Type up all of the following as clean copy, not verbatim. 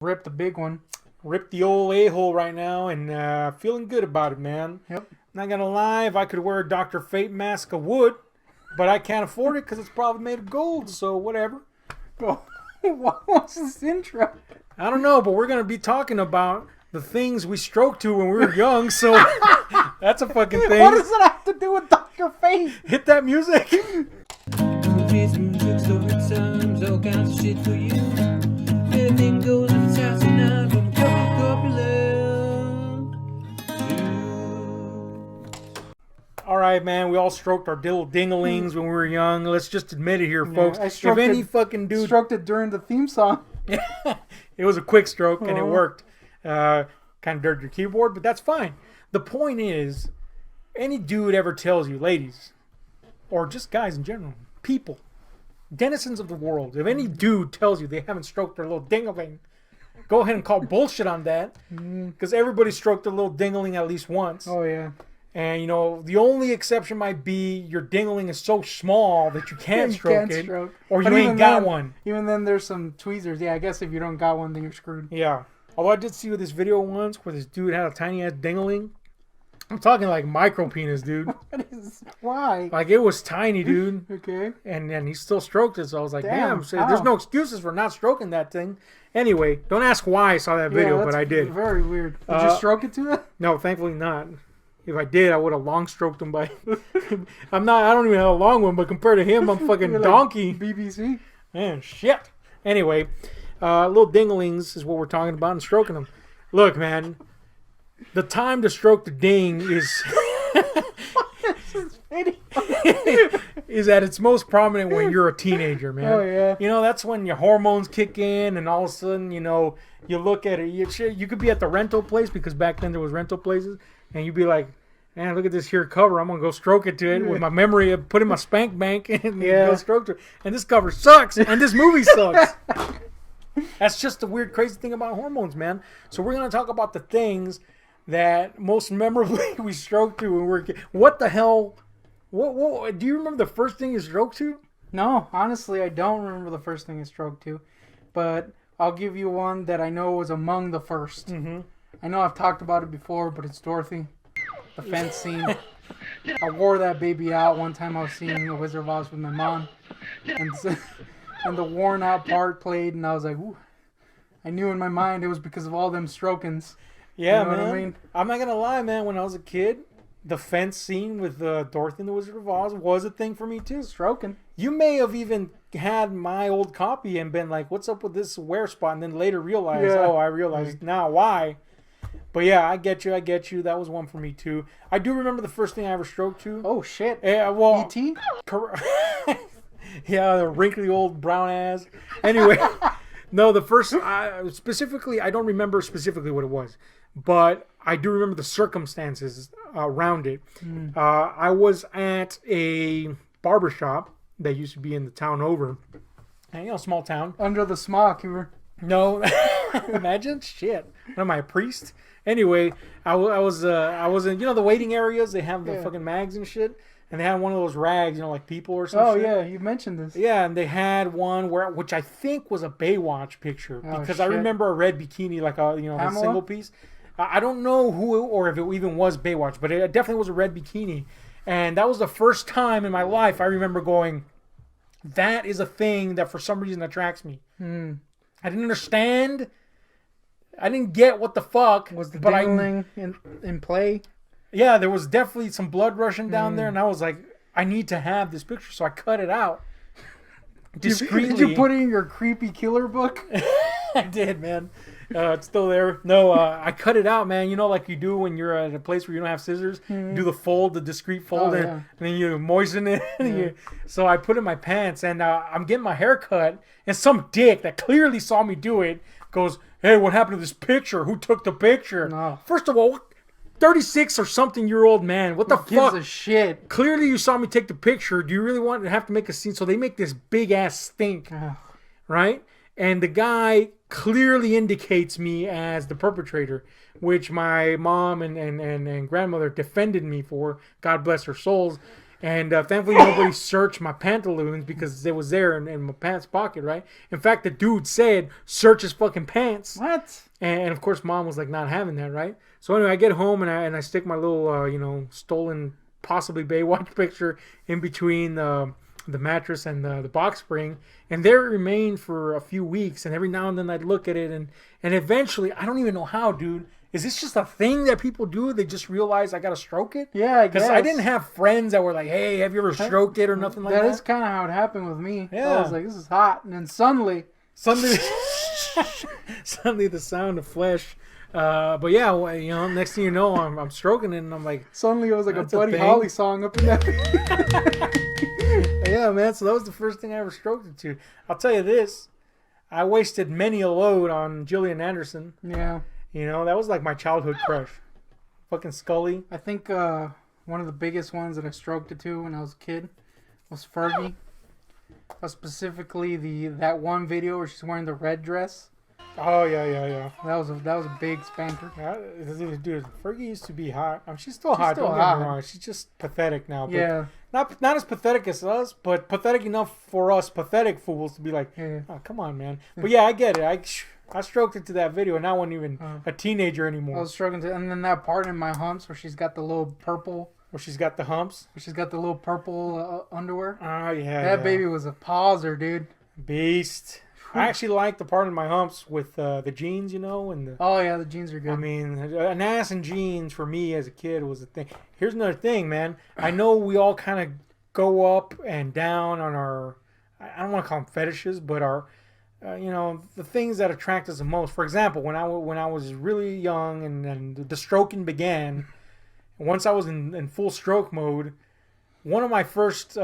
Rip the big one. Rip the old a-hole right now, and feeling good about it, man. Yep. Not gonna lie, if I could wear a Dr. Fate mask, I would. But I can't afford it because it's probably made of gold, so whatever. Oh, what was this intro? I don't know, but we're gonna be talking about the things we stroked to when we were young, so that's a fucking thing. What does it have to do with Dr. Fate? Hit that music. Movies, music, story times, all kinds of shit for you. Everything goes if it's house and out from Alright, man, we all stroked our little dinglings when we were young. Let's just admit it here, folks. If any fucking dude stroked it during the theme song. it was a quick stroke and it worked. Kind of dirtied your keyboard, but that's fine. The point is, any dude ever tells you, ladies, or just guys in general, people, denizens of the world, if any dude tells you they haven't stroked their little dingling, go ahead and call bullshit on that, because everybody stroked their little dingling at least once. Oh, yeah. And, you know, the only exception might be your dingling is so small that you can't stroke it. Or you ain't got one. Even then, there's some tweezers. Yeah, I guess if you don't got one, then you're screwed. Yeah. Although I did see this video once where this dude had a tiny-ass dingling. I'm talking like micro penis, dude. Why? Like, it was tiny, dude. Okay. And he still stroked it, so I was like, damn. So How? there's no excuses for not stroking that thing. Anyway, don't ask why I saw that video, but I did. Very weird. Did you stroke it to that? No, thankfully not. If I did, I would have long stroked him by. I don't even have a long one, but compared to him, I'm fucking You're donkey. Like BBC. Man, shit. Anyway, little dinglings is what we're talking about and stroking them. Look, man, the time to stroke the ding is is at its most prominent when you're a teenager, man. Oh, yeah. You know, that's when your hormones kick in, and all of a sudden, you know, you look at it. You could be at the rental place, because back then there was rental places, and you'd be like, man, look at this here cover. I'm going to go stroke it to it with my memory of putting my spank bank and go stroke to it. And this cover sucks, and this movie sucks. That's just the weird, crazy thing about hormones, man. So we're going to talk about the things that most memorably we stroked to when we were kids. What the hell? What do you remember the first thing you stroked to? No, honestly, I don't remember the first thing I stroked to. But I'll give you one that I know was among the first. Mm-hmm. I know I've talked about it before, but it's Dorothy. The fence scene. I wore that baby out one time. I was seeing a Wizard of Oz with my mom. And the worn out part played, and I was like, ooh. I knew in my mind it was because of all them strokings. Yeah, you know man. What I mean? I'm not going to lie, man. When I was a kid, the fence scene with Dorothy and the Wizard of Oz was a thing for me, too. Stroking. You may have even had my old copy and been like, what's up with this wear spot? And then later realized, I realized now why. But yeah, I get you. That was one for me, too. I do remember the first thing I ever stroked to. Oh, shit. Well, E.T.? Yeah, the wrinkly old brown ass. Anyway, no, the first, specifically, I don't remember specifically what it was. But I do remember the circumstances around it. I was at a barbershop that used to be in the town over. And, you know, small town. Under the smock, you were... No. Imagine? Shit. What am I, a priest? Anyway, I was in, you know, the waiting areas. They have the fucking mags and shit. And they had one of those rags, you know, like people or something. Oh, yeah, you mentioned this. Yeah, and they had one which I think was a Baywatch picture. Because I remember a red bikini, like a single piece. I don't know who or if it even was Baywatch, but it definitely was a red bikini. And that was the first time in my life I remember going, that is a thing that for some reason attracts me. I didn't understand. I didn't get what the fuck. Was the dingling in play? Yeah, there was definitely some blood rushing down there, and I was like, I need to have this picture, so I cut it out. Discreetly. Did you put it in your creepy killer book? I did, man. It's still there. No, I cut it out, man. You know, like you do when you're at a place where you don't have scissors. You do the discreet fold, and then you moisten it. So I put it in my pants, and I'm getting my hair cut, and some dick that clearly saw me do it goes, hey, what happened to this picture? Who took the picture? No. First of all, 36 or something year old man. What the fuck? Gives a shit. Clearly you saw me take the picture. Do you really want to have to make a scene? So they make this big ass stink. Right? And the guy clearly indicates me as the perpetrator, which my mom and grandmother defended me for. God bless their souls. And thankfully nobody searched my pantaloons because it was there in my pants pocket, right? In fact, the dude said, search his fucking pants. What? And of course, mom was like not having that, right? So anyway, I get home and I stick my little, stolen, possibly Baywatch picture in between the mattress and the box spring. And there it remained for a few weeks. And every now and then I'd look at it. And eventually, I don't even know how, dude. Is this just a thing that people do? They just realize I got to stroke it? Yeah, I guess. Because I didn't have friends that were like, hey, have you ever stroked it or nothing like that? That is kind of how it happened with me. Yeah. I was like, this is hot. And then suddenly Suddenly the sound of flesh. But yeah, well, next thing you know, I'm stroking it and I'm like, suddenly it was like a That's a Buddy thing. Holly song up in that. yeah, man. So that was the first thing I ever stroked it to. I'll tell you this. I wasted many a load on Gillian Anderson. Yeah. That was like my childhood crush. Fucking Scully. I think one of the biggest ones that I stroked it to when I was a kid was Fergie. Specifically that one video where she's wearing the red dress. Oh yeah. That was a big spanker. Dude, Fergie used to be hot. I mean, she's still hot. still Don't get hot. me wrong. She's just pathetic now. But Yeah. Not as pathetic as us, but pathetic enough for us pathetic fools to be like, Yeah. oh, come on, man. But yeah, I get it. I stroked it to that video, and I wasn't even a teenager I anymore. was stroking to, and then that part in my humps where she's got the little purple, Where she's got the humps. underwear. Oh yeah. That baby was a pauser, dude. Beast. I actually like the part in my humps with the jeans, and the. Oh yeah, the jeans are good. I mean, an ass and jeans for me as a kid was a thing. Here's another thing, man. I know we all kind of go up and down on our, I don't want to call them fetishes, but our, the things that attract us the most. For example, when I was really young and the stroking began, once I was in full stroke mode, one of the first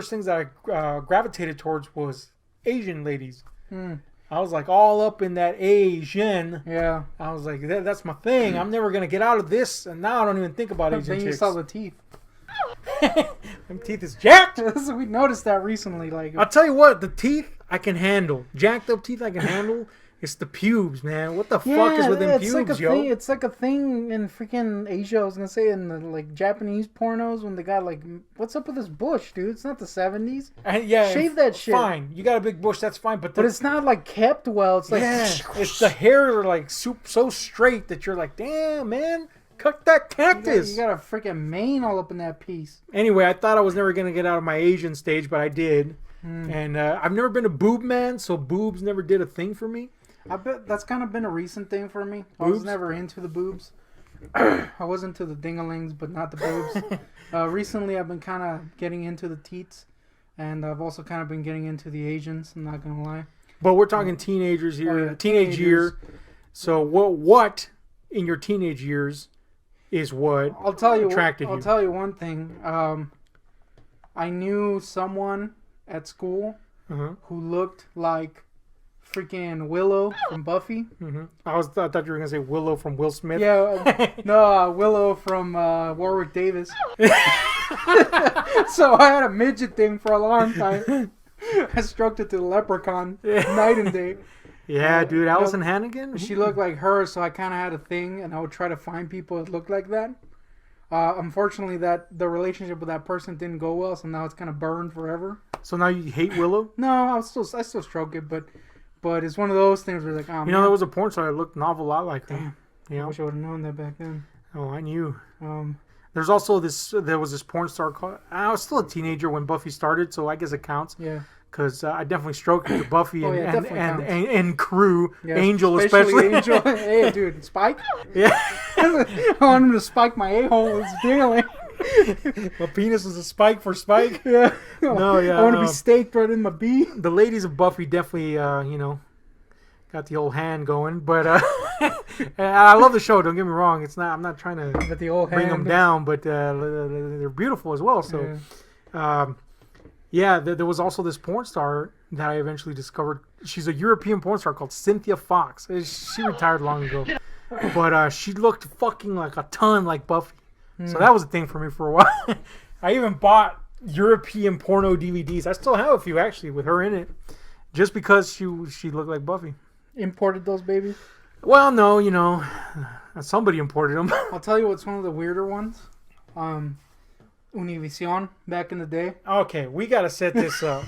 things that I gravitated towards was Asian ladies. I was like all up in that Asian. Yeah. I was like, that's my thing. I'm never gonna get out of this. And now I don't even think about Asian Then you chicks. saw the teeth. Them teeth is jacked. We noticed that recently. Like, I'll tell you what, the teeth I can handle. Jacked up teeth I can handle. It's the pubes, man. What the fuck is with them it's pubes, like yo? It's like a thing in freaking Asia. I was gonna say in the like Japanese pornos when they got like, what's up with this bush, dude? It's not the 70s. Yeah, Shave that shit. Fine, you got a big bush, that's fine. But it's not like kept well. It's like, it's the hair like so straight that you're like, damn, man, cut that cactus. you got a freaking mane all up in that piece. Anyway, I thought I was never gonna get out of my Asian stage, but I did. And I've never been a boob man, so boobs never did a thing for me. I bet that's kind of been a recent thing for me. I was never into the boobs. I was into the dingalings, but not the boobs. Recently, I've been kind of getting into the teats, and I've also kind of been getting into the Asians. I'm not gonna lie. But we're talking teenagers here, teenage teenagers. year. So what in your teenage years is what I'll tell you. attracted I'll you? tell you one thing. I knew someone at school who looked like freaking Willow from Buffy. I thought you were gonna say Willow from Will Smith. Yeah, no, Willow from Warwick Davis. So I had a midget thing for a long time. I stroked it to the leprechaun night and day. Yeah, dude, Allison Hannigan. She looked like her, so I kind of had a thing, and I would try to find people that looked like that. Unfortunately, the relationship with that person didn't go well, so now it's kind of burned forever. So now you hate Willow? No, I still stroke it, but it's one of those things where like, oh, there was a porn star that looked an awful lot like that. Damn. I wish I would have known that back then. Oh, I knew. There's also there was this porn star called, I was still a teenager when Buffy started, so I guess it counts. Yeah. Because I definitely stroked it to Buffy and crew, Yeah, Angel especially. Angel. Hey, dude, Spike? Yeah. I want him to spike my a-hole. It's dealing. My penis is a spike for Spike. Yeah. No, yeah. I want to be staked right in my B. The ladies of Buffy definitely, got the old hand going. But I love the show. Don't get me wrong. It's not. I'm not trying to Got the old bring hand. them down, but they're beautiful as well. So, there was also this porn star that I eventually discovered. She's a European porn star called Cynthia Fox. She retired long ago, but she looked fucking like a ton like Buffy. So that was a thing for me for a while. I even bought European porno DVDs. I still have a few actually with her in it, just because she looked like Buffy. Imported those babies? Well, no, somebody imported them. I'll tell you what's one of the weirder ones. Univision back in the day. Okay, we gotta set this up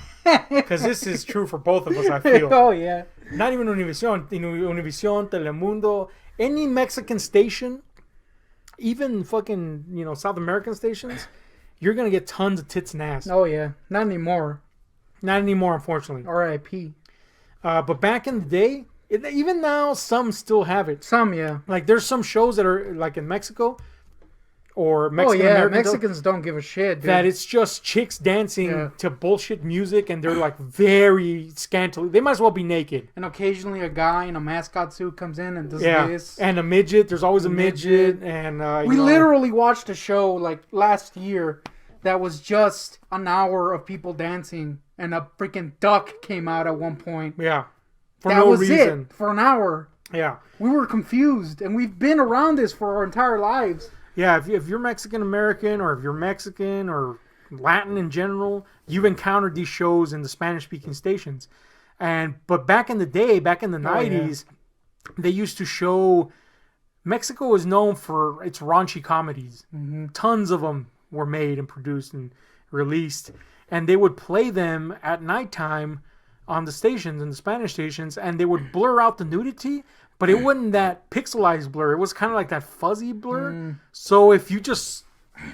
because this is true for both of us. I feel. Oh yeah. Not even Univision, Univision, Telemundo, any Mexican station, even fucking South American stations, you're gonna get tons of tits and ass. Oh yeah. Not anymore. Not anymore, unfortunately. R.I.P. But back in the day, even now, some still have it. Some, yeah. Like there's some shows that are like in Mexico or Mexican American. Mexicans don't give a shit, dude. That it's just chicks dancing to bullshit music, and they're like very scantily. They might as well be naked. And occasionally a guy in a mascot suit comes in and does this. And a midget. There's always a midget. And we literally watched a show like last year that was just an hour of people dancing, and a freaking duck came out at one point. Yeah. For that no was reason. it for an hour. Yeah. We were confused, and we've been around this for our entire lives. Yeah, if you're Mexican American, or if you're Mexican or Latin in general, you've encountered these shows in the Spanish speaking stations. But back in the day, back in the 90s, they used to show. Mexico is known for its raunchy comedies. Mm-hmm. Tons of them were made and produced and released, and they would play them at nighttime on the stations, in the Spanish stations, and they would blur out the nudity. But it wasn't that pixelized blur. It was kind of like that fuzzy blur. So if you just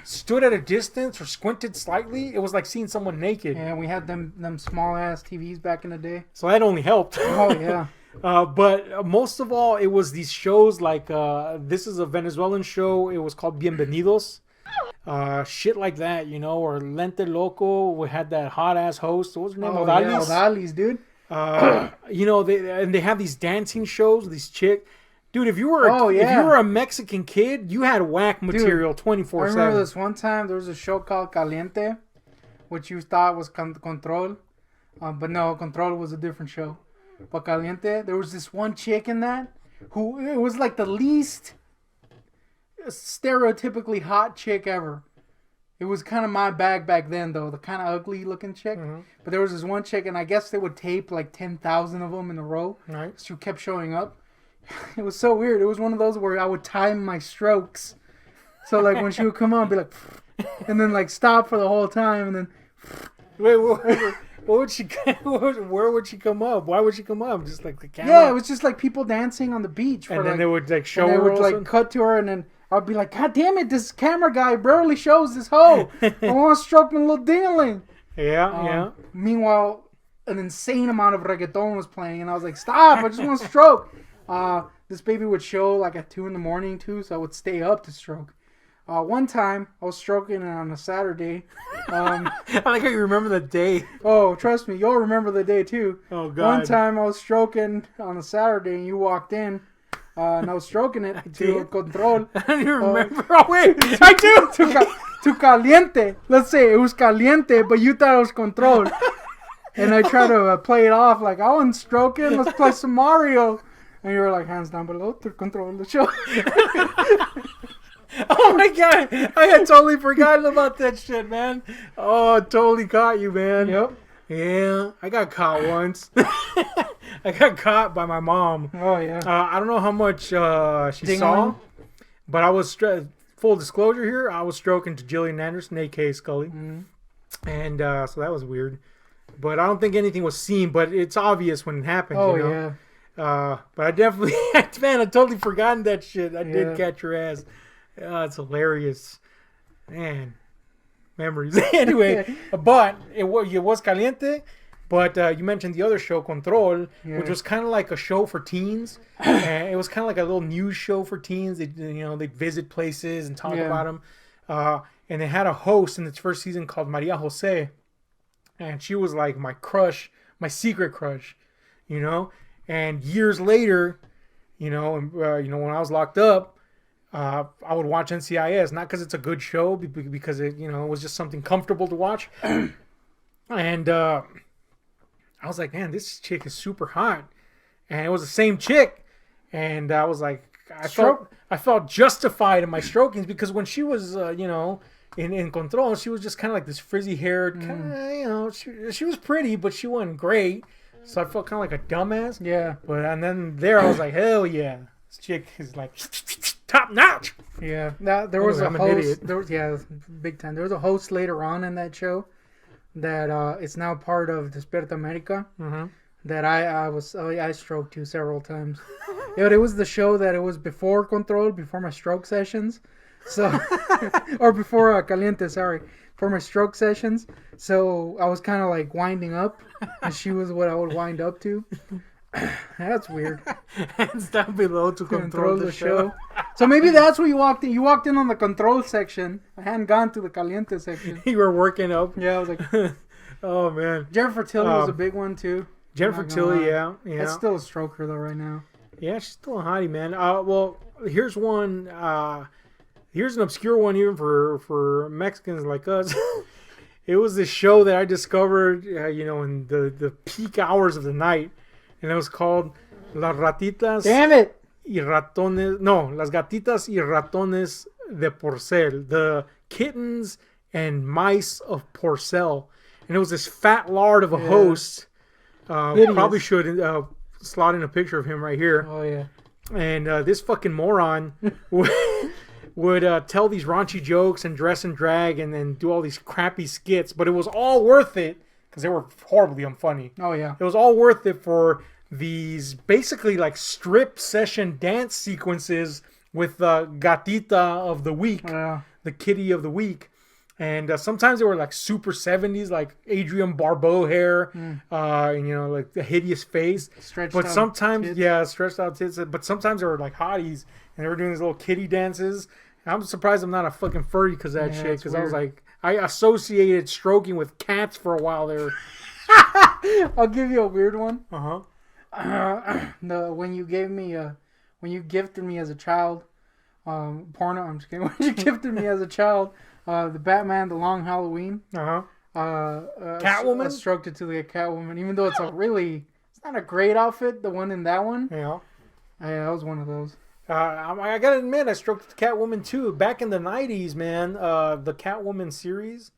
stood at a distance or squinted slightly, it was like seeing someone naked. Yeah, we had them small ass TVs back in the day. So that only helped. Oh yeah. But most of all, it was these shows like this is a Venezuelan show. It was called Bienvenidos. Shit like that, or Lente Loco. We had that hot ass host. What was her name? Hotties. Yeah, Hotties, dude. They have these dancing shows, these chick. Dude, if you were a Mexican kid, you had whack material 24/7. I remember this one time there was a show called Caliente, which you thought was Control, but no, Control was a different show. But Caliente, there was this one chick in that who it was like the least stereotypically hot chick ever. It was kind of my bag back then, though, the kind of ugly looking chick. Mm-hmm. But there was this one chick, and I guess they would tape like 10,000 of them in a row. Right. She kept showing up. It was so weird. It was one of those where I would time my strokes. So like when she would come on, I'd be like, and then like stop for the whole time, and then. Wait, what would she? Where would she come up? Why would she come up? Just like the camera. Yeah, it was just like people dancing on the beach. And then they would like show her. They would like cut to her, and then I'd be like, God damn it, this camera guy barely shows this hoe. I want to stroke my little ding-a-ling. Yeah. Meanwhile, an insane amount of reggaeton was playing, and I was like, stop, I just want to stroke. This baby would show like at 2 a.m. too, so I would stay up to stroke. One time, I was stroking on a Saturday. I like how you remember the day. Oh, trust me, you'll remember the day too. Oh, God. One time, I was stroking on a Saturday, and you walked in. And I was stroking it to Control. I don't even remember. Oh, wait. I do. To Caliente. Let's say it was Caliente, but you thought it was Control. And I tried to play it off like, I wasn't stroking. Let's play some Mario. And you were like, hands down below to control the show. Oh, my God. I had totally forgotten about that shit, man. Oh, totally caught you, man. Yep. Yeah, I got caught once. I got caught by my mom. Oh, yeah. I don't know how much she saw, but I was, full disclosure here, I was stroking to Gillian Anderson, a.k.a. Scully. Mm-hmm. And so that was weird. But I don't think anything was seen, but it's obvious when it happens. Oh, yeah. But I definitely, man, I totally forgotten that shit. I did catch your ass. It's hilarious. Man. Memories. Anyway, but it was Caliente. But you mentioned the other show, Control, which was kind of like a show for teens. And it was kind of like a little news show for teens. They'd visit places and talk about them. And they had a host in its first season called Maria Jose. And she was like my crush, my secret crush, And years later, when I was locked up, I would watch NCIS, not because it's a good show, because it was just something comfortable to watch. And I was like, man, this chick is super hot. And it was the same chick. And I was like, I felt justified in my strokings because when she was, in Control, she was just kind of like this frizzy-haired, she was pretty, but she wasn't great. So I felt kind of like a dumbass. Yeah. And then there I was like, hell yeah. This chick is like... top notch. Yeah, there was Anyway, a I'm an host. idiot. There was big time. There was a host later on in that show that is now part of Despierta America. Mm-hmm. That I stroked to several times. Yeah, but it was the show that it was before Control, before my stroke sessions, so or before Caliente, sorry, for my stroke sessions. So I was kind of like winding up, and she was what I would wind up to. That's weird. Hands down below to control the show. So maybe that's where you walked in. You walked in on the Control section. I hadn't gone to the Caliente section. You were working up. Yeah, I was like, oh man. Jennifer Tilly was a big one too. Jennifer Tilly, yeah. That's still a stroker though right now. Yeah, she's still a hottie, man. Well, here's one. Here's an obscure one even for Mexicans like us. It was this show that I discovered, in the peak hours of the night, and it was called Las Ratitas. Damn it! Y ratones. No, Las Gatitas y Ratones de Porcel. The kittens and mice of Porcel. And it was this fat lard of a host. Probably should slot in a picture of him right here. Oh yeah. And this fucking moron would tell these raunchy jokes and dress and drag and then do all these crappy skits, but it was all worth it because they were horribly unfunny. Oh yeah. It was all worth it for these basically like strip session dance sequences with the gatita of the week, the kitty of the week. And sometimes they were like super 70s, like Adrienne Barbeau hair, and like the hideous face. Stretched out tits. But sometimes they were like hotties, and they were doing these little kitty dances. And I'm surprised I'm not a fucking furry because of that shit. Because I was like, I associated stroking with cats for a while there. I'll give you a weird one. Uh-huh. When you gifted me as a child, porno. I'm just kidding. When you gifted me as a child. The Batman, The Long Halloween. Catwoman? I stroked it to the Catwoman, even though it's not a great outfit, the one in that one. Yeah. Yeah, that was one of those. I gotta admit, I stroked the Catwoman too. Back in the 90s, man, the Catwoman series,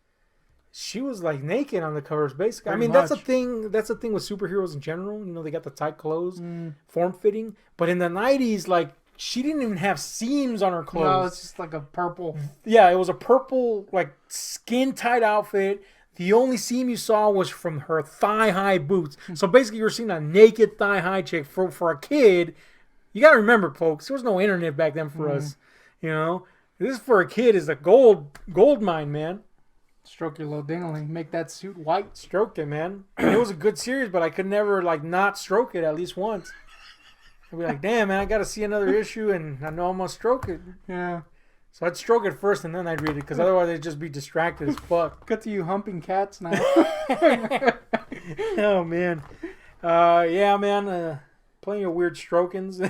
she was like naked on the covers, basically. Pretty that's much. the thing with superheroes in general. They got the tight clothes, form-fitting. But in the 90s, like, she didn't even have seams on her clothes. No, it's just like a purple. Yeah, it was a purple, like, skin-tight outfit. The only seam you saw was from her thigh-high boots. So basically, you're seeing a naked thigh-high chick. For a kid, you got to remember, folks, there was no internet back then for us. This for a kid is a gold mine, man. Stroke your little dingling. Make that suit white. Stroked it, man. And it was a good series, but I could never, like, not stroke it at least once. I'd be like, damn, man, I got to see another issue, and I know I'm going to stroke it. Yeah. So I'd stroke it first, and then I'd read it, because otherwise I'd just be distracted as fuck. Cut to you humping cats now. Oh, man. Yeah, man, plenty of weird strokings.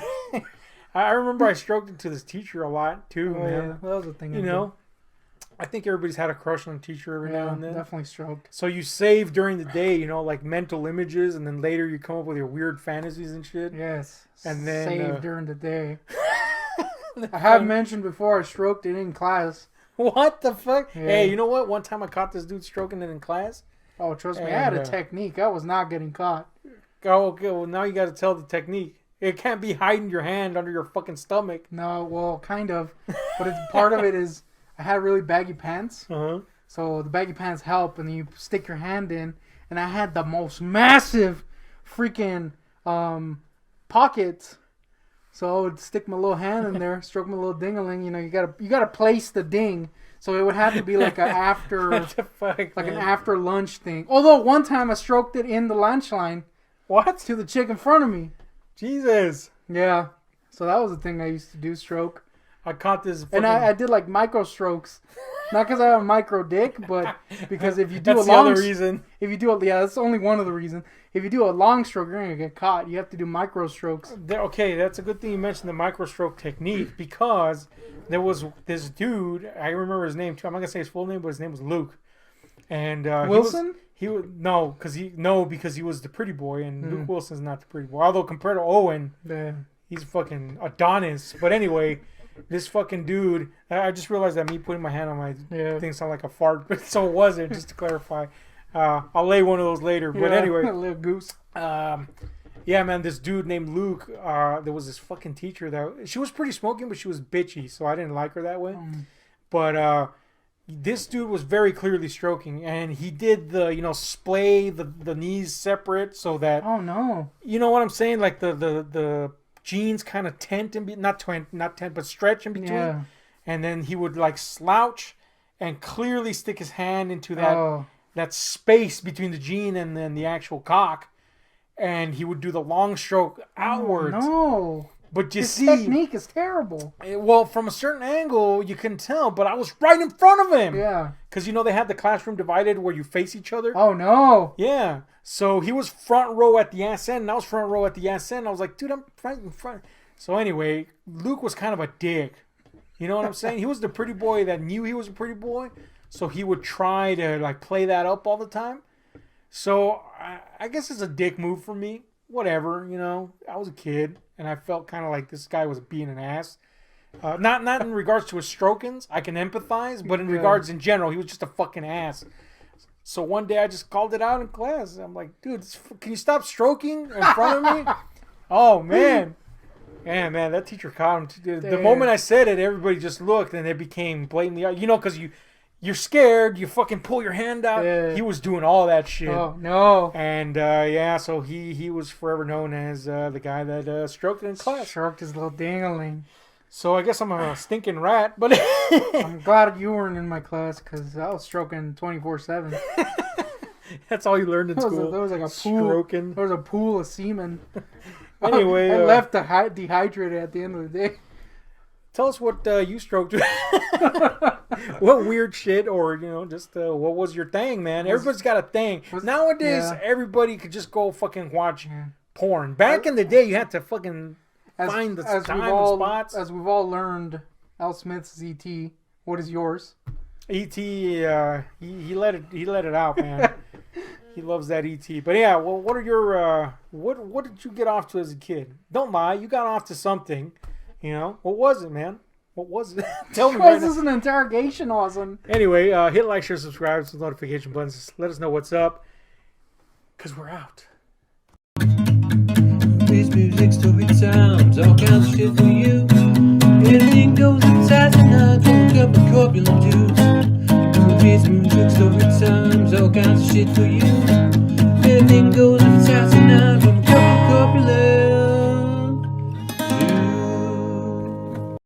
I remember I stroked it to this teacher a lot, too, man. Yeah, that was a thing. I think everybody's had a crush on a teacher every now and then. Definitely stroked. So you save during the day, like mental images, and then later you come up with your weird fantasies and shit. Yes. And then save during the day. I have mentioned before I stroked it in class. What the fuck? Yeah. Hey, you know what? One time I caught this dude stroking it in class. Oh, trust me, I had a technique. I was not getting caught. Oh, okay. Well, now you got to tell the technique. It can't be hiding your hand under your fucking stomach. No, well, kind of. But part of it is I had really baggy pants. Uh-huh. So the baggy pants help, and then you stick your hand in. And I had the most massive freaking pockets. So I would stick my little hand in there, stroke my little ding-a-ling. You gotta place the ding. So it would have to be like an after, an after lunch thing. Although one time I stroked it in the lunch line. What? To the chick in front of me. Jesus. Yeah. So that was the thing I used to do, stroke. I caught this. And I did like micro strokes. Not because I have a micro dick, but because if you do that's a long... the other reason. That's only one of the reasons. If you do a long stroke, you're going to get caught. You have to do micro strokes. Okay, that's a good thing you mentioned the micro stroke technique, because there was this dude, I remember his name too. I'm not going to say his full name, but his name was Luke. And Wilson? Because he was the pretty boy, and Luke Wilson's not the pretty boy. Although compared to Owen, he's fucking Adonis. But anyway, this fucking dude, I just realized that me putting my hand on my thing sounded like a fart, but so it wasn't, just to clarify. I'll lay one of those later. But anyway. A little goose. Yeah, man, this dude named Luke, there was this fucking teacher that, she was pretty smoking, but she was bitchy, so I didn't like her that way. But this dude was very clearly stroking, and he did the, splay the knees separate so that, Oh no. you know what I'm saying? Like the jeans kind of tent not tent, but stretch in between. Yeah. And then he would like slouch and clearly stick his hand into that space between the jean and then the actual cock. And he would do the long stroke outwards. No. But you His see, technique is terrible. well, from a certain angle, you couldn't tell, but I was right in front of him. Yeah. Because, they had the classroom divided where you face each other. Oh no. Yeah. So he was front row at the ass end, and I was front row at the ass end. I was like, dude, I'm right in front. So anyway, Luke was kind of a dick. You know what I'm saying? He was the pretty boy that knew he was a pretty boy. So he would try to, like, play that up all the time. So I guess it's a dick move for me. Whatever, I was a kid, and I felt kind of like this guy was being an ass. Not in regards to his strokings, I can empathize, but in regards in general, he was just a fucking ass. So one day I just called it out in class. I'm like, dude, can you stop stroking in front of me? Oh, man. Yeah, man, that teacher caught him. The moment I said it, everybody just looked, and it became blatantly, because you're scared, you fucking pull your hand out. Yeah. He was doing all that shit. Oh no. And so he was forever known as the guy that stroked it in class. Stroked his little dangling. So I guess I'm a stinking rat, but I'm glad you weren't in my class because I was stroking 24/7. that's all you learned in school. There was like a pool. Stroking. There was a pool of semen. Anyway, I left dehydrated at the end of the day. Tell us what you stroked. What weird shit, or just what was your thing, man? Everybody's got a thing. Nowadays, everybody could just go fucking watch porn. Back in the day, you had to fucking find the time and spots. As we've all learned, Al Smith's ET. What is yours? ET, he let it out, man. He loves that ET. But yeah, well, what are your what did you get off to as a kid? Don't lie, you got off to something. What was it, man? What was it? Tell me right now. This is an interrogation, awesome. Anyway, hit like, share, subscribe, with notification buttons. Let us know what's up, because we're out. Bass music, story times, all kinds of shit for you. Anything goes inside the night, for a couple of corpulent dudes. Bass music, story times, all kinds of shit for you. Anything goes inside the night.